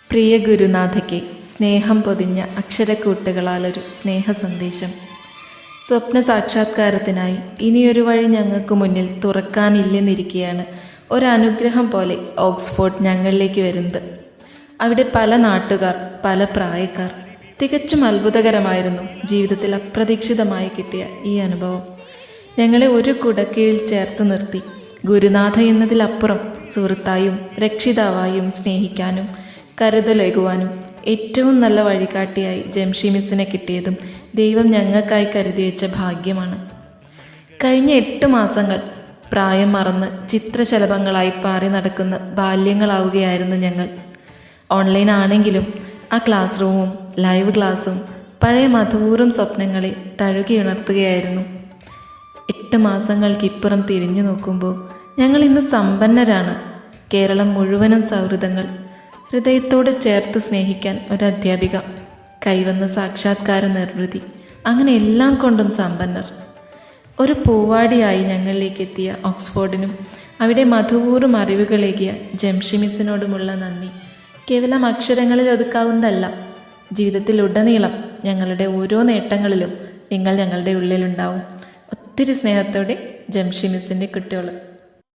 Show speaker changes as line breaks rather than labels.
പ്രിയ ഗുരുനാഥയ്ക്ക് സ്നേഹം പൊതിഞ്ഞ അക്ഷരക്കൂട്ടുകളാലൊരു സ്നേഹ സന്ദേശം. സ്വപ്ന സാക്ഷാത്കാരത്തിനായി ഇനിയൊരു വഴി ഞങ്ങൾക്ക് മുന്നിൽ തുറക്കാനില്ലെന്നിരിക്കെയാണ് ഒരനുഗ്രഹം പോലെ ഓക്സ്ഫോർഡ് ഞങ്ങളിലേക്ക് വരുന്നത്. അവിടെ പല നാട്ടുകാർ, പല പ്രായക്കാർ. തികച്ചും അത്ഭുതകരമായിരുന്നു ജീവിതത്തിൽ അപ്രതീക്ഷിതമായി കിട്ടിയ ഈ അനുഭവം. ഞങ്ങളെ ഒരു കുടക്കീഴിൽ ചേർത്ത് നിർത്തി ഗുരുനാഥ എന്നതിലപ്പുറം സുഹൃത്തായും രക്ഷിതാവായും സ്നേഹിക്കാനും കരുതലേകുവാനും ഏറ്റവും നല്ല വഴികാട്ടിയായി ജംഷി മിസ്സിനെ കിട്ടിയതും ദൈവം ഞങ്ങൾക്കായി കരുതി വെച്ച ഭാഗ്യമാണ്. കഴിഞ്ഞ 8 മാസങ്ങൾ പ്രായം മറന്ന് ചിത്രശലഭങ്ങളായി പാറി നടക്കുന്ന ബാല്യങ്ങളാവുകയായിരുന്നു ഞങ്ങൾ. ഓൺലൈൻ ആണെങ്കിലും ആ ക്ലാസ് റൂമും ലൈവ് ക്ലാസ്സും പഴയ മധുരം സ്വപ്നങ്ങളെ തഴുകിയുണർത്തുകയായിരുന്നു. 8 മാസങ്ങൾക്കിപ്പുറം തിരിഞ്ഞു നോക്കുമ്പോൾ ഞങ്ങൾ ഇന്ന് സമ്പന്നരാണ്. കേരളം മുഴുവനും സൗഹൃദങ്ങൾ, ഹൃദയത്തോട് ചേർത്ത് സ്നേഹിക്കാൻ ഒരു അധ്യാപിക, കൈവന്ന സാക്ഷാത്കാര നിർവൃതി, അങ്ങനെ എല്ലാം കൊണ്ടും സമ്പന്നർ. ഒരു പൂവാടിയായി ഞങ്ങളിലേക്ക് എത്തിയ ഓക്സ്ഫോർഡിനും അവിടെ മധുപൂർവ്വം അറിവുകളേകിയ ജംഷി മിസ്സിനോടുമുള്ള നന്ദി കേവലം അക്ഷരങ്ങളിൽ ഒതുക്കാവുന്നതല്ല. ജീവിതത്തിലുടനീളം ഞങ്ങളുടെ ഓരോ നേട്ടങ്ങളിലും നിങ്ങൾ ഞങ്ങളുടെ ഉള്ളിലുണ്ടാവും. ഒത്തിരി സ്നേഹത്തോടെ ജംഷി മിസ്സിൻ്റെ കുട്ടികൾ.